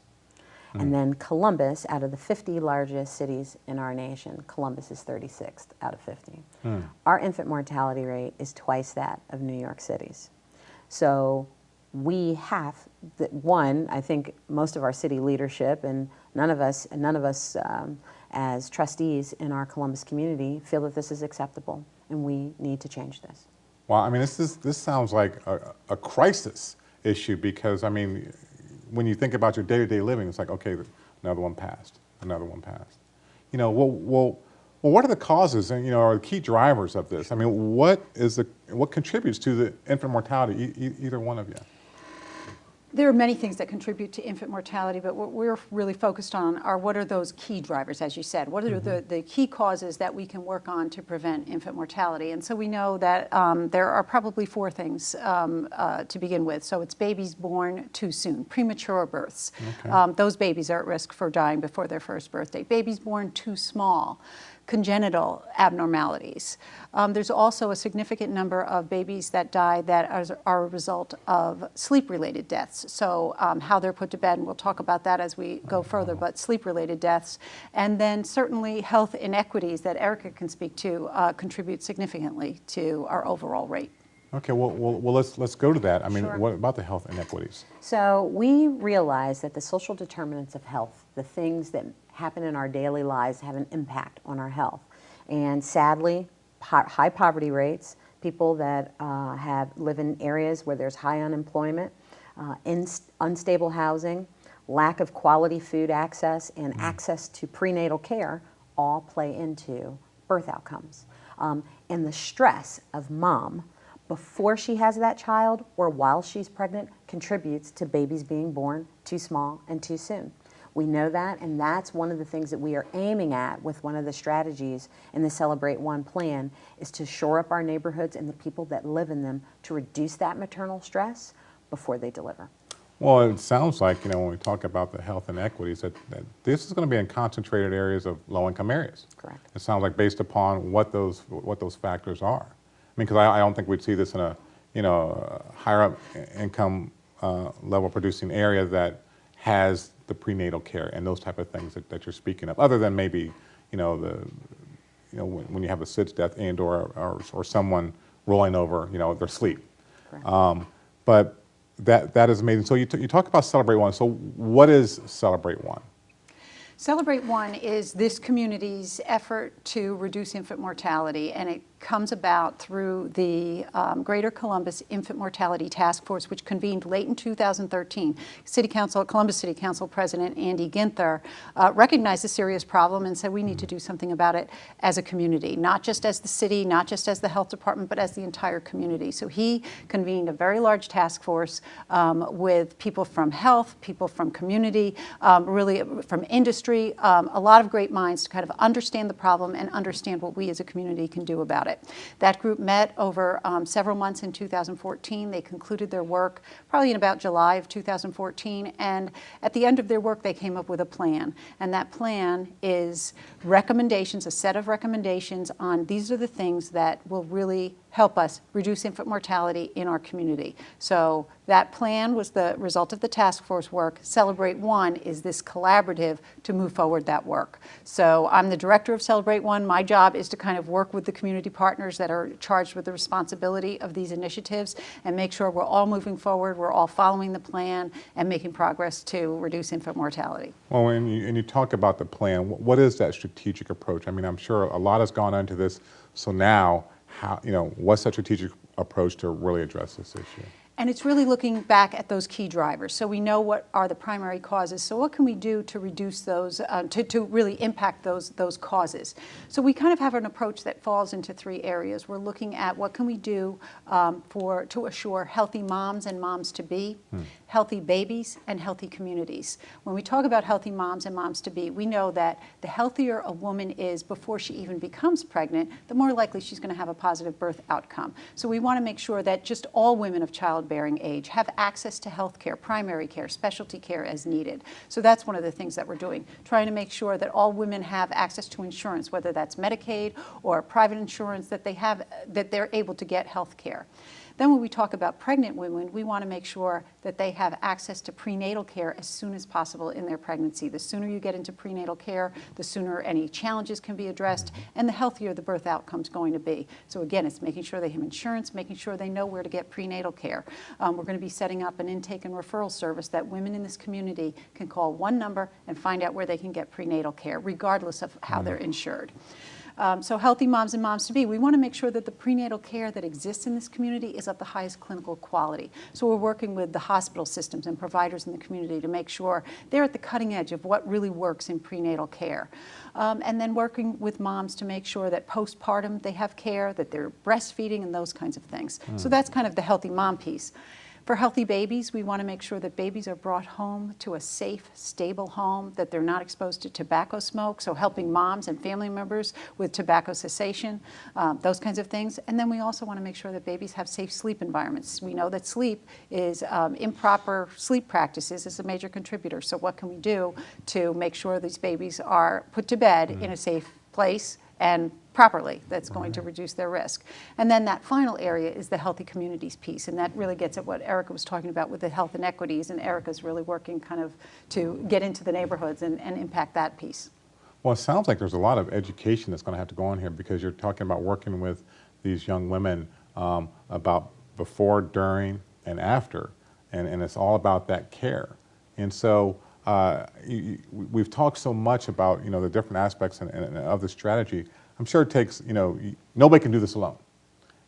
And then Columbus, out of the 50 largest cities in our nation, Columbus is 36th out of 50. Our infant mortality rate is twice that of New York City's. So we have, I think most of our city leadership and none of us as trustees in our Columbus community feel that this is acceptable, and we need to change this. Well, I mean, this sounds like a crisis issue because, I mean, when you think about your day-to-day living, it's like, okay, another one passed, another one passed. You know, well, what are the causes and, you know, are the key drivers of this? I mean, what contributes to the infant mortality, either one of you? There are many things that contribute to infant mortality, but what we're really focused on are what are those key drivers, as you said. What are the key causes that we can work on to prevent infant mortality? And so we know that there are probably four things to begin with. So it's babies born too soon, premature births. Okay. Those babies are at risk for dying before their first birthday. Babies born too small, congenital abnormalities. There's also a significant number of babies that die that are a result of sleep-related deaths. So how they're put to bed, and we'll talk about that as we go further, but sleep-related deaths. And then certainly health inequities that Erika can speak to contribute significantly to our overall rate. Okay, well let's go to that. I mean, Sure. What about the health inequities? So we realize that the social determinants of health, the things that happen in our daily lives, have an impact on our health. And sadly, high poverty rates, people that live in areas where there's high unemployment, unstable housing, lack of quality food access, and access to prenatal care all play into birth outcomes. And the stress of mom before she has that child or while she's pregnant contributes to babies being born too small and too soon. We know that, and that's one of the things that we are aiming at with one of the strategies in the Celebrate One plan, is to shore up our neighborhoods and the people that live in them to reduce that maternal stress before they deliver. Well, it sounds like, you know, when we talk about the health inequities, that this is going to be in concentrated areas of low-income areas. Correct. It sounds like based upon what those factors are. I mean, because I don't think we'd see this in a, you know, higher up income level producing area that has the prenatal care and those type of things that you're speaking of, other than maybe, you know, when you have a SIDS death and or someone rolling over, you know, their sleep. Correct. But that is amazing. So you talk about Celebrate One. So what is Celebrate One? Celebrate One is this community's effort to reduce infant mortality, and it comes about through the Greater Columbus Infant Mortality Task Force, which convened late in 2013. Columbus City Council President Andy Ginther recognized a serious problem and said we need to do something about it as a community, not just as the city, not just as the health department, but as the entire community. So he convened a very large task force with people from health, people from community, really from industry, a lot of great minds to kind of understand the problem and understand what we as a community can do about it. That group met over several months in 2014. They concluded their work probably in about July of 2014, and at the end of their work they came up with a plan, and that plan is recommendations, a set of recommendations on these are the things that will really help us reduce infant mortality in our community. So that plan was the result of the task force work. Celebrate One is this collaborative to move forward that work. So I'm the director of Celebrate One. My job is to kind of work with the community partners that are charged with the responsibility of these initiatives and make sure we're all moving forward, we're all following the plan and making progress to reduce infant mortality. Well, and you talk about the plan, what is that strategic approach? I mean, I'm sure a lot has gone into this, so now, how, you know, what's that strategic approach to really address this issue? And it's really looking back at those key drivers. So we know what are the primary causes. So what can we do to reduce those, to really impact those causes? So we kind of have an approach that falls into 3 areas. We're looking at what can we do to assure healthy moms and moms-to-be, healthy babies, and healthy communities. When we talk about healthy moms and moms-to-be, we know that the healthier a woman is before she even becomes pregnant, the more likely she's going to have a positive birth outcome. So we want to make sure that just all women of childbearing age have access to health care, primary care, specialty care as needed. So that's one of the things that we're doing, trying to make sure that all women have access to insurance, whether that's Medicaid or private insurance, that they're able to get health care. Then when we talk about pregnant women, we want to make sure that they have access to prenatal care as soon as possible in their pregnancy. The sooner you get into prenatal care, the sooner any challenges can be addressed, and the healthier the birth outcome is going to be. So again, it's making sure they have insurance, making sure they know where to get prenatal care. We're going to be setting up an intake and referral service that women in this community can call one number and find out where they can get prenatal care, regardless of how they're insured. So healthy moms and moms-to-be, we want to make sure that the prenatal care that exists in this community is of the highest clinical quality. So we're working with the hospital systems and providers in the community to make sure they're at the cutting edge of what really works in prenatal care. And then working with moms to make sure that postpartum they have care, that they're breastfeeding and those kinds of things. So that's kind of the healthy mom piece. For healthy babies, we want to make sure that babies are brought home to a safe, stable home, that they're not exposed to tobacco smoke, so helping moms and family members with tobacco cessation, those kinds of things. And then we also want to make sure that babies have safe sleep environments. We know that sleep is, improper sleep practices is a major contributor. So what can we do to make sure these babies are put to bed in a safe place and properly, that's going to reduce their risk. And then that final area is the healthy communities piece, and that really gets at what Erika was talking about with the health inequities, and Erika's really working kind of to get into the neighborhoods and impact that piece. Well, it sounds like there's a lot of education that's going to have to go on here, because you're talking about working with these young women about before, during, and after, and it's all about that care. And so we've talked so much about, the different aspects of the strategy. I'm sure it takes, nobody can do this alone.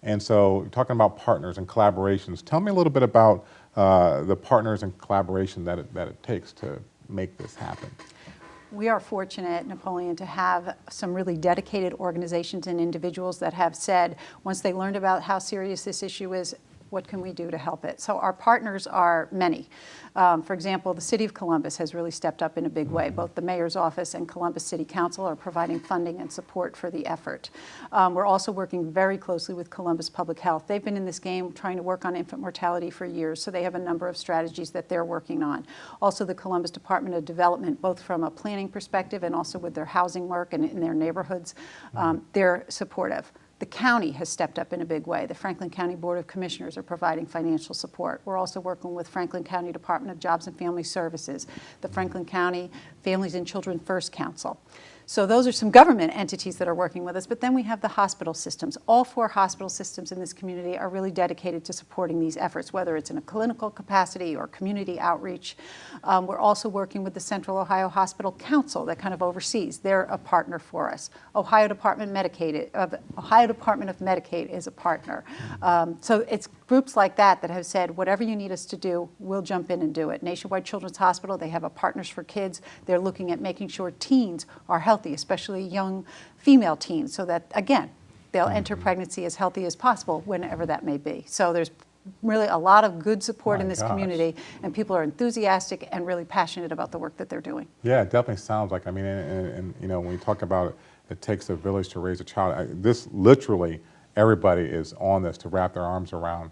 And so talking about partners and collaborations, tell me a little bit about the partners and collaboration that it takes to make this happen. We are fortunate, Napoleon, to have some really dedicated organizations and individuals that have said, once they learned about how serious this issue is, what can we do to help it? So our partners are many. For example, the City of Columbus has really stepped up in a big way. Both the Mayor's Office and Columbus City Council are providing funding and support for the effort. We're also working very closely with Columbus Public Health. They've been in this game trying to work on infant mortality for years, so they have a number of strategies that they're working on. Also the Columbus Department of Development, both from a planning perspective and also with their housing work and in their neighborhoods, they're supportive. The county has stepped up in a big way. The Franklin County Board of Commissioners are providing financial support. We're also working with Franklin County Department of Jobs and Family Services, the Franklin County Families and Children First Council. So those are some government entities that are working with us, but then we have the hospital systems. All 4 hospital systems in this community are really dedicated to supporting these efforts, whether it's in a clinical capacity or community outreach. We're also working with the Central Ohio Hospital Council that kind of oversees. They're a partner for us. Ohio Department of Medicaid is a partner. So it's groups like that that have said, whatever you need us to do, we'll jump in and do it. Nationwide Children's Hospital, they have a Partners for Kids. They're looking at making sure teens are healthy, especially young female teens, so that, again, they'll enter pregnancy as healthy as possible whenever that may be. So there's really a lot of good support in this community, and people are enthusiastic and really passionate about the work that they're doing. Yeah, it definitely sounds like, and when you talk about it takes a village to raise a child, this literally, everybody is on this to wrap their arms around,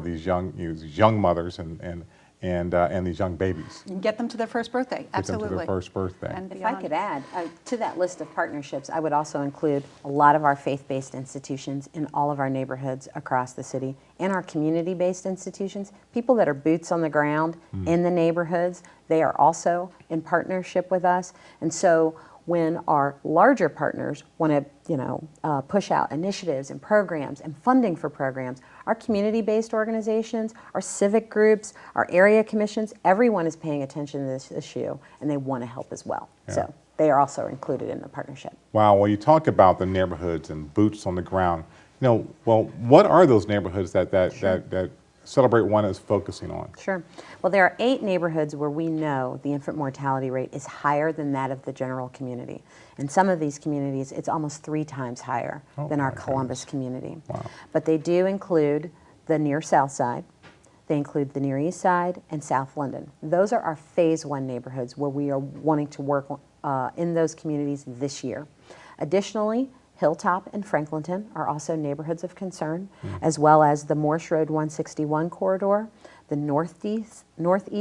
these young mothers and these young babies. And get them to their first birthday, absolutely. Get them to their first birthday. And if I could add, to that list of partnerships, I would also include a lot of our faith-based institutions in all of our neighborhoods across the city, and our community-based institutions, people that are boots on the ground in the neighborhoods. They are also in partnership with us. And so when our larger partners want to push out initiatives and programs and funding for programs, our community-based organizations, our civic groups, our area commissions, everyone is paying attention to this issue, and they want to help as well. Yeah. So they are also included in the partnership. Wow, well, you talk about the neighborhoods and boots on the ground. Well, what are those neighborhoods that Celebrate One is focusing on? Sure. Well, there are 8 neighborhoods where we know the infant mortality rate is higher than that of the general community. In some of these communities, it's almost 3 times higher than our Columbus community. Wow. But they do include the near South Side, they include the near East Side, and South London. Those are our Phase 1 neighborhoods where we are wanting to work in those communities this year. Additionally, Hilltop and Franklinton are also neighborhoods of concern, as well as the Morse Road 161 corridor, the northeast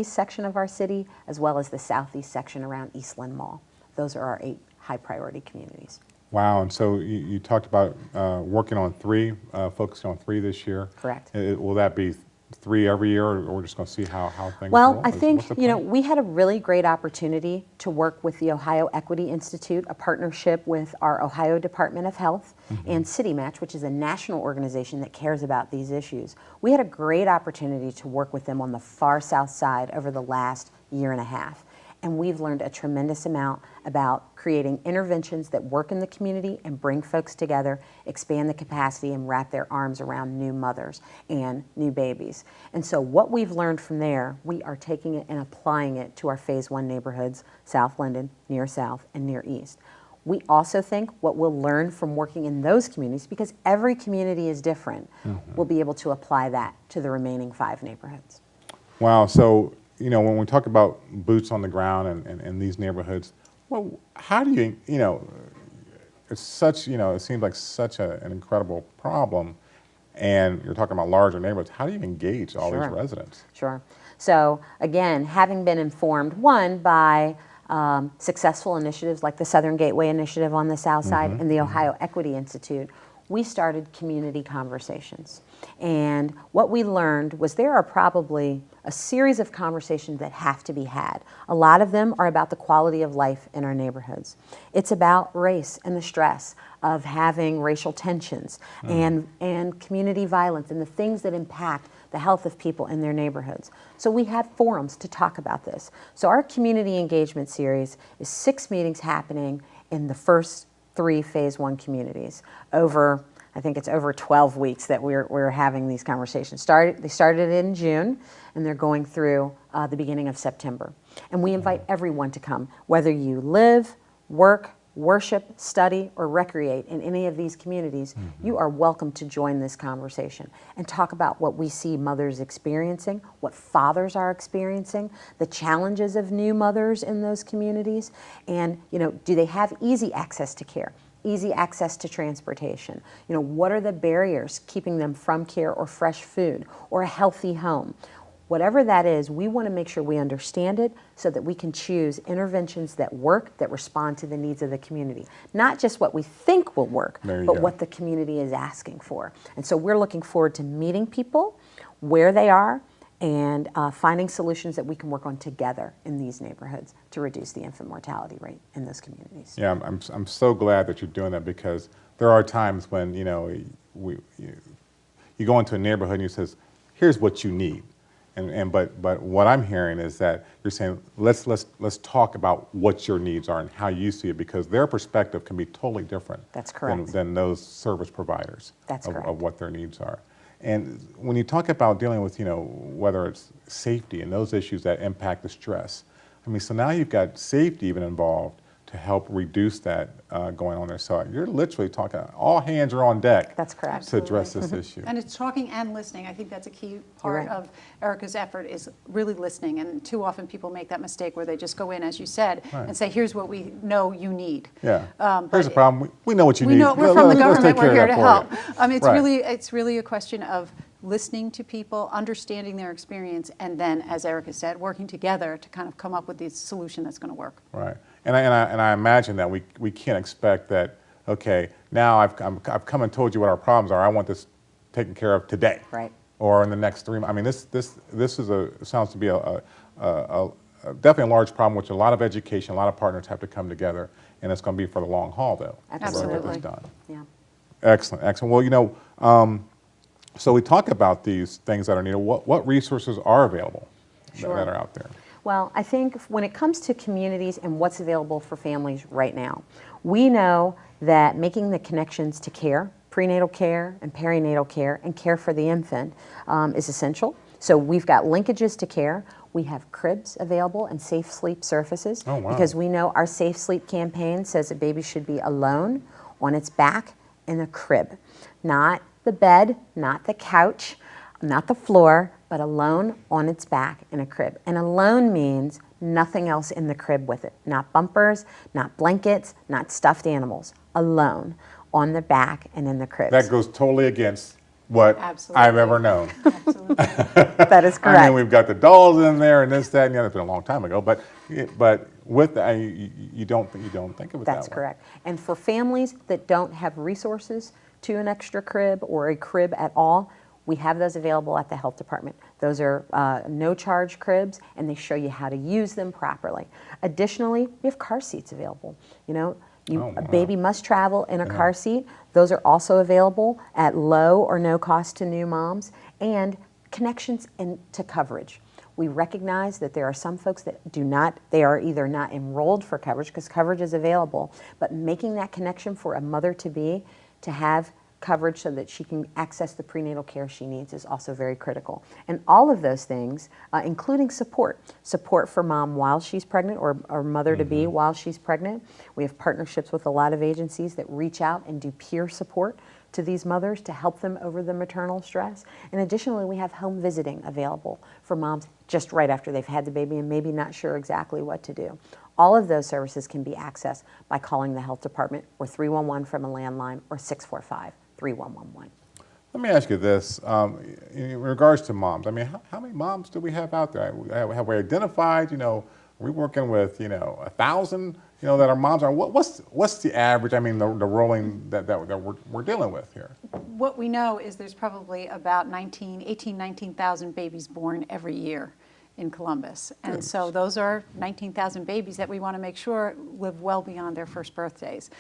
section of our city, as well as the southeast section around Eastland Mall. Those are our 8 high priority communities. Wow, and so you talked about working on 3, focusing on 3 this year. Correct. Will that be 3 every year, or we're just going to see how things Well, roll? I think, What's the you know, plan? we had a really great opportunity to work with the Ohio Equity Institute, a partnership with our Ohio Department of Health, and CityMatch, which is a national organization that cares about these issues. We had a great opportunity to work with them on the far south side over the last year and a half. And we've learned a tremendous amount about creating interventions that work in the community and bring folks together, expand the capacity, and wrap their arms around new mothers and new babies. And so what we've learned from there, we are taking it and applying it to our Phase 1 neighborhoods, South London, near South, and near East. We also think what we'll learn from working in those communities, because every community is different, we'll be able to apply that to the remaining 5 neighborhoods. Wow, so you know, when we talk about boots on the ground and these neighborhoods, well, how do you, you know, it's such, you know, it seems like such an incredible problem, and you're talking about larger neighborhoods. How do you engage all these residents? Sure. So again, having been informed, one, by successful initiatives like the Southern Gateway Initiative on the South Side and the Ohio Equity Institute, we started community conversations. And what we learned was there are probably a series of conversations that have to be had. A lot of them are about the quality of life in our neighborhoods. It's about race and the stress of having racial tensions and community violence and the things that impact the health of people in their neighborhoods. So we have forums to talk about this. So our community engagement series is 6 meetings happening in the first 3 Phase 1 communities over, I think it's over 12 weeks that we're having these conversations. They started in June, and they're going through the beginning of September. And we invite everyone to come, whether you live, work, worship, study, or recreate in any of these communities, you are welcome to join this conversation and talk about what we see mothers experiencing, what fathers are experiencing, the challenges of new mothers in those communities, and, you know, do they have easy access to care? Easy access to transportation. You know, what are the barriers keeping them from care or fresh food or a healthy home? Whatever that is, we want to make sure we understand it so that we can choose interventions that work, that respond to the needs of the community. Not just what we think will work, but what the community is asking for. And so we're looking forward to meeting people where they are and finding solutions that we can work on together in these neighborhoods to reduce the infant mortality rate in those communities. Yeah, I'm so glad that you're doing that, because there are times when, you know, you go into a neighborhood and you says, here's what you need. But what I'm hearing is that you're saying, let's talk about what your needs are and how you see it, because their perspective can be totally different. That's correct. Than those service providers. That's correct. Of what their needs are. And when you talk about dealing with, you know, whether it's safety and those issues that impact the stress, I mean, so now you've got safety even involved to help reduce that going on there. So you're literally talking, all hands are on deck. That's correct. To address this issue. And it's talking and listening. I think that's a key part of Erika's effort, is really listening. And too often people make that mistake where they just go in, as you said, and say, here's what we know you need. Yeah. Here's the problem. We know what you need. We know, we're from the government, we're here to help. You. It's really a question of listening to people, understanding their experience, and then, as Erika said, working together to kind of come up with the solution that's going to work. Right. And I imagine that we can't expect that, okay, now I've come and told you what our problems are. I want this taken care of today. Right. Or in the next 3 months. I mean, this is sounds to be definitely a large problem, which a lot of education, a lot of partners have to come together, and it's going to be for the long haul, though. Absolutely. To get this done. Yeah. Excellent, excellent. Well, you know, so we talk about these things that are needed. What resources are available that are out there? Well, I think when it comes to communities and what's available for families right now, we know that making the connections to care prenatal care and perinatal care and care for the infant is essential. So we've got linkages to care. We have cribs available and safe sleep surfaces. Oh, wow. Because we know our Safe Sleep campaign says a baby should be alone on its back in a crib. Not the bed, not the couch, not the floor, but alone on its back in a crib. And alone means nothing else in the crib with it. Not bumpers, not blankets, not stuffed animals. Alone on the back and in the cribs. That goes totally against what Absolutely. I've ever known. Absolutely. That is correct. I mean, we've got the dolls in there and this, that, and the other. It's been a long time ago, but with that, you don't think of it that way. That's correct. And for families that don't have resources to an extra crib or a crib at all, we have those available at the health department. Those are no-charge cribs, and they show you how to use them properly. Additionally, we have car seats available. You know, a baby must travel in a car seat. Those are also available at low or no cost to new moms, and connections to coverage. We recognize that there are some folks that they are either not enrolled for coverage because coverage is available, but making that connection for a mother-to-be to have coverage so that she can access the prenatal care she needs is also very critical. And all of those things, including support for mom while she's pregnant or mother-to-be while she's pregnant. We have partnerships with a lot of agencies that reach out and do peer support to these mothers to help them over the maternal stress. And additionally, we have home visiting available for moms just right after they've had the baby and maybe not sure exactly what to do. All of those services can be accessed by calling the health department or 311 from a landline or 645-3111. Let me ask you this, in regards to moms, I mean, how many moms do we have out there? Have we identified, are we working with, 1,000, that our moms are? What's the average, I mean, the rolling that we're dealing with here? What we know is there's probably about 19,000 babies born every year in Columbus. And so those are 19,000 babies that we want to make sure live well beyond their first birthdays.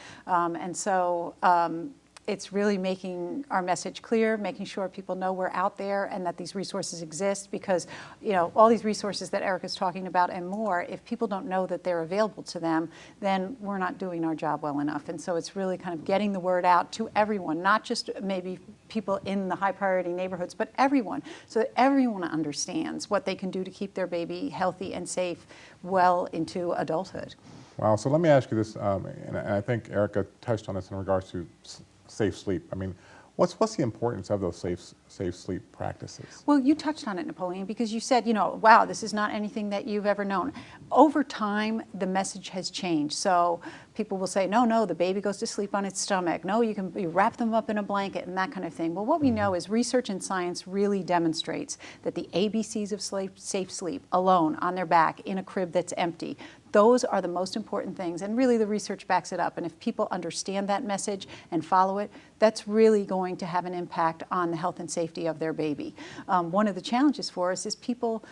It's really making our message clear, making sure people know we're out there and that these resources exist, because all these resources that Erika's talking about and more, if people don't know that they're available to them, then we're not doing our job well enough. And so it's really kind of getting the word out to everyone, not just maybe people in the high priority neighborhoods, but everyone, so that everyone understands what they can do to keep their baby healthy and safe well into adulthood. Wow, so let me ask you this, and I think Erika touched on this in regards to safe sleep. I mean, what's the importance of those safe sleep practices? Well, you touched on it, Napoleon, because you said, wow, this is not anything that you've ever known. Over time, the message has changed. So people will say, no, the baby goes to sleep on its stomach. No, you wrap them up in a blanket and that kind of thing. Well, what we know is research and science really demonstrates that the ABCs of safe sleep, alone, on their back, in a crib that's empty, those are the most important things, and really the research backs it up. And if people understand that message and follow it, that's really going to have an impact on the health and safety of their baby. One of the challenges for us is people,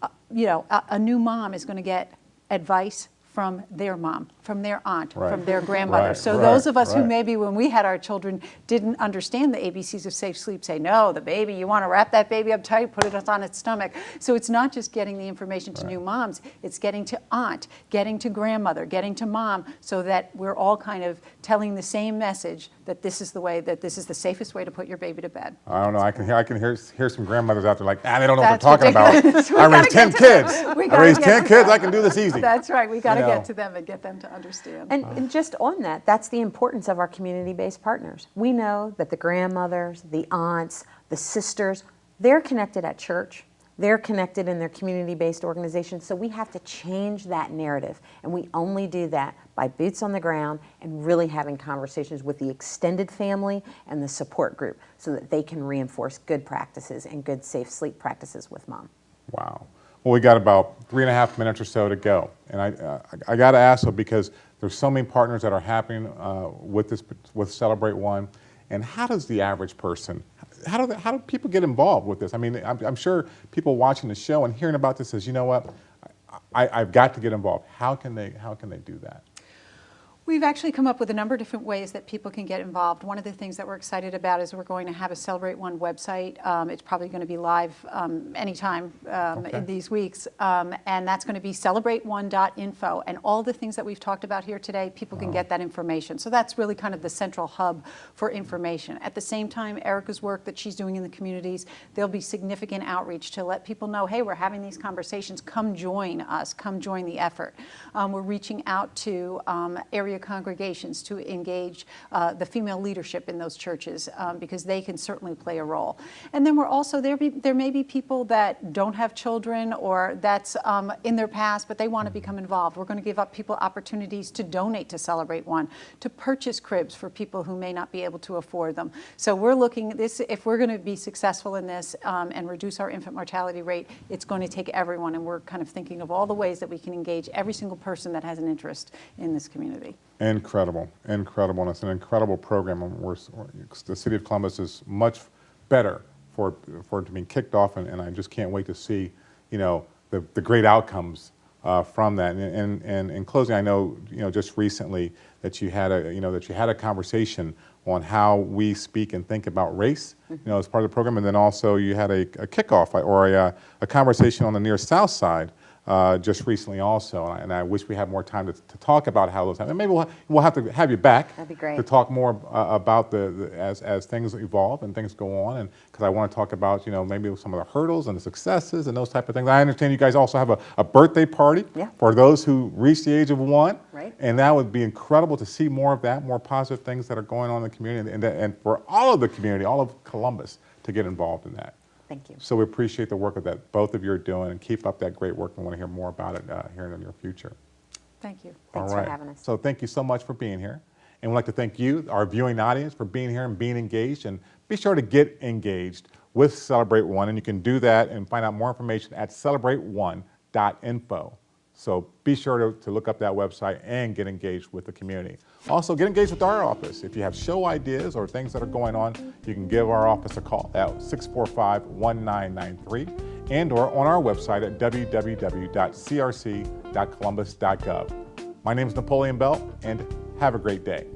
a new mom is going to get advice from their mom, from their aunt, from their grandmother. So those of us who maybe when we had our children didn't understand the ABCs of safe sleep say, no, the baby, you want to wrap that baby up tight, put it on its stomach. So it's not just getting the information to new moms, it's getting to aunt, getting to grandmother, getting to mom, so that we're all kind of telling the same message that this is the safest way to put your baby to bed. I don't know, I can hear some grandmothers out there like, they don't know what they're talking about. I raised 10 kids. I raised 10 kids, I can do this easy. That's right, we got to get to them and get them to understand. And just on that's the importance of our community-based partners. We know that the grandmothers, the aunts, the sisters, they're connected at church. They're connected in their community-based organizations, so we have to change that narrative. And we only do that by boots on the ground and really having conversations with the extended family and the support group so that they can reinforce good practices and good safe sleep practices with mom. Wow. Well, we got about 3.5 minutes or so to go. And I got to ask, though, because there's so many partners that are happening with Celebrate One. And how does the average person, how do people get involved with this? I mean, I'm sure people watching the show and hearing about this says, you know what, I've got to get involved. How can they do that? We've actually come up with a number of different ways that people can get involved. One of the things that we're excited about is we're going to have a Celebrate One website. It's probably going to be live anytime in these weeks. And that's going to be celebrateone.info. And all the things that we've talked about here today, people can get that information. So that's really kind of the central hub for information. At the same time, Erika's work that she's doing in the communities, there'll be significant outreach to let people know, hey, we're having these conversations. Come join us. Come join the effort. We're reaching out to area congregations to engage the female leadership in those churches because they can certainly play a role. And then we're also, there may be people that don't have children or that's in their past, but they want to become involved. We're going to give up people opportunities to donate to Celebrate One, to purchase cribs for people who may not be able to afford them. So we're looking at this, if we're going to be successful in this and reduce our infant mortality rate, it's going to take everyone, and we're kind of thinking of all the ways that we can engage every single person that has an interest in this community. Incredible, incredible, and it's an incredible program. The City of Columbus is much better for it to be kicked off, and I just can't wait to see, you know, the great outcomes from that. And in closing, I know, you know, just recently that you had a conversation on how we speak and think about race, you know, as part of the program, and then also you had a kickoff or a conversation on the near South Side. Just recently also, and I wish we had more time to talk about how those happen. And maybe we'll have to have you back. That'd be great. To talk more about as things evolve and things go on, and because I want to talk about, you know, maybe some of the hurdles and the successes and those type of things. I understand you guys also have a birthday party for those who reach the age of 1, right? And that would be incredible to see more of that, more positive things that are going on in the community, and for all of the community, all of Columbus, to get involved in that. Thank you. So we appreciate the work that both of you are doing, and keep up that great work. We want to hear more about it here in the near future. Thank you. Thanks for having us. So thank you so much for being here. And we'd like to thank you, our viewing audience, for being here and being engaged. And be sure to get engaged with Celebrate One. And you can do that and find out more information at celebrateone.info. So be sure to look up that website and get engaged with the community. Also, get engaged with our office. If you have show ideas or things that are going on, you can give our office a call at 645-1993 and or on our website at www.crc.columbus.gov. My name is Napoleon Bell, and have a great day.